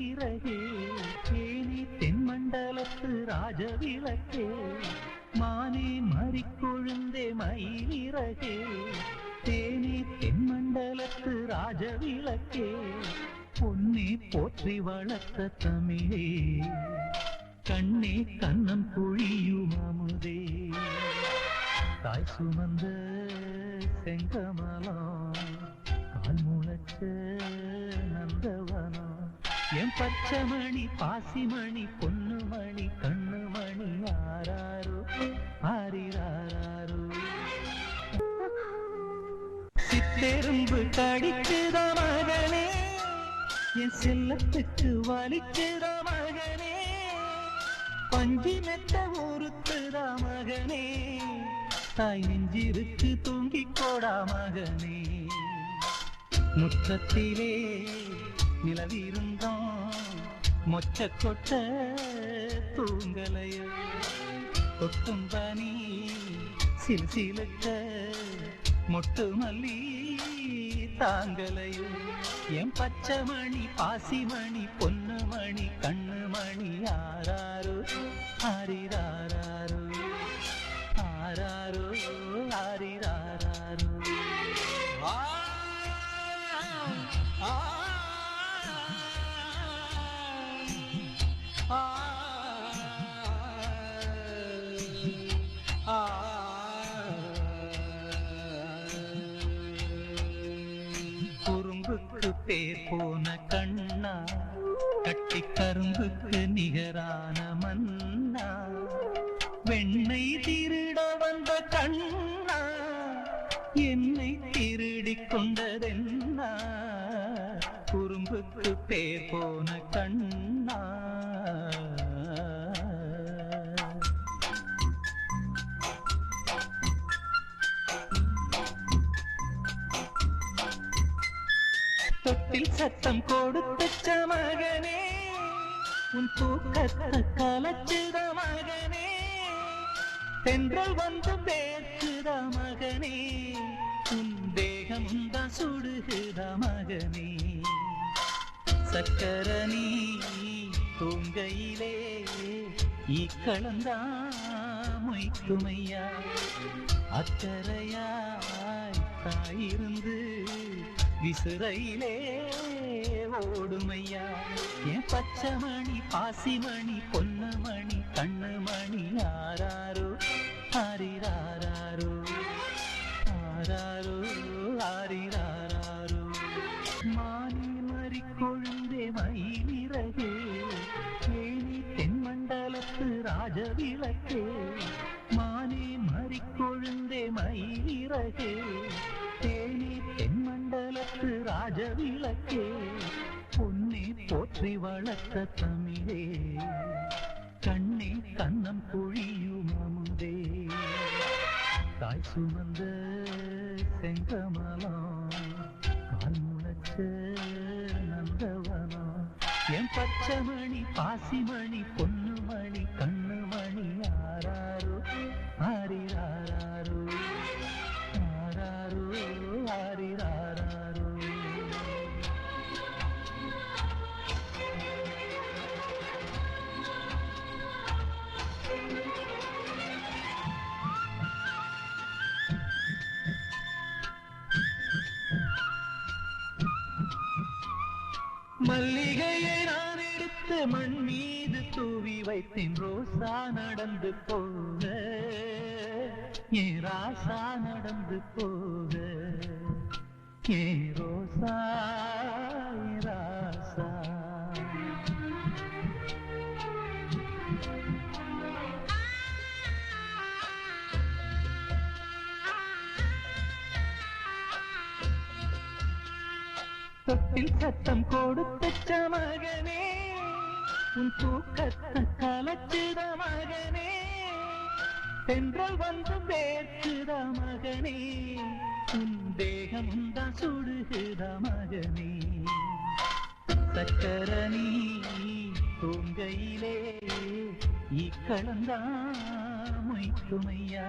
மயிலிறகே தேனி தென்மண்டலத்து ராஜவிளக்கே மானே மறிக்கொழுந்தே மயிலிறகே தேனி தென்மண்டலத்து ராஜவிளக்கே பொன்னே போற்றி வளர்த்த தமிழே கண்ணே கண்ணன் பொழியும் அமுதே தாய் சுமந்த செங்கமலம் கால் முளைச்ச நந்தவனம் என் பச்சமணி பாசிமணி பொன்னுமணி கண்ணுமணி ஆராரோ ஆரிராரோ சித்தெரும்பு கடிக்குத மகனே என் செல்லத்துக்கு வலிக்குத மகனே பஞ்சி மெத்த ஊருத்துத மகனே தாய் நெஞ்சிருக்கு தூங்கிக் கோடா மகனே முற்றத்திலே நிலவிருந்தோம் மொச்ச கொட்ட தூங்கலையோ கொட்டும் பனி சிலுசிலுக்க மொட்டு மல்லி தாங்கலையோ என் பச்சமணி பாசிமணி பொன்னுமணி கண்ணுமணி ஆராரோ ஆரிராரோ ஆராரோ ஆரிராரோ குறும்புக்கு பேர் போன கண்ணா கட்டி கரும்புக்கு நிகரான மன்னா வெண்ணை திருட வந்த கண்ணா என்னை திருடிக் கொண்டதென்னா குறும்புக்கு பேர் போன கண்ணா தொட்டில் சத்தம் கொடுத்த மகனே உன் தூக்கத்தை கலச்சுத மகனே தென்றல் வந்து பேசுத மகனே உன் தேகம் தான் சுடுகுத மகனே சக்கரணி தூங்கையிலே ஈக்களந்தா மொய்க்குமையா அக்கறையாய் தாயிருந்து விசுரையிலே ஓடுமையா என் பச்சமணி பாசிமணி பொன்னமணி கண்ணுமணி ஆராரோ ஆரிராரோ ஆராரோ ஆரிராரோ மானி மறிக்கொழுந்தே மயிலிறகே தேனி தென்மண்டலத்து ராஜவிளக்கே மானே மறிக்கொழுந்தே மயிலிறகே தேனி தென்மண்டலத்து ராஜவிளக்கே பொன்னே போற்றி வளர்த்த தமிழே கண்ணே கண்ணம் பொழியும் அமுதே தாய் சுமந்த செங்கமலம் கால் முளைச்ச நந்தவனம் என் பச்சமணி பாசிமணி பொன்னுமணி கண்ணுமணி ஆராரோ ஆரிராரோ ஆராரோ ஆரிராரோ மல்லிகையை நான் எடுத்து மண் மீது தூவி வைத்தேன் ரோசா நடந்து போக ஏ ராசா நடந்து போக ஏ ரோசா ஏ ராசா தொட்டில் சத்தம் கொடுத்த மகனே உன் தூக்கத்தை கலச்சுத மகனே தென்றல் வந்து பேசுத மகனே உன் தேகம் தான் சுடுகுத மகனே சக்கரணி தூங்கையிலே ஈக்களந்தா மொய்க்குமையா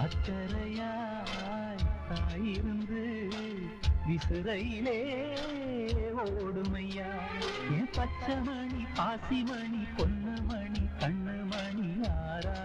அக்கறையாய் தாயிருந்து விசுரையிலே ஓடுமையா என் பச்சைமணி பாசிமணி பொன்னமணி கண்ணுமணி ஆரா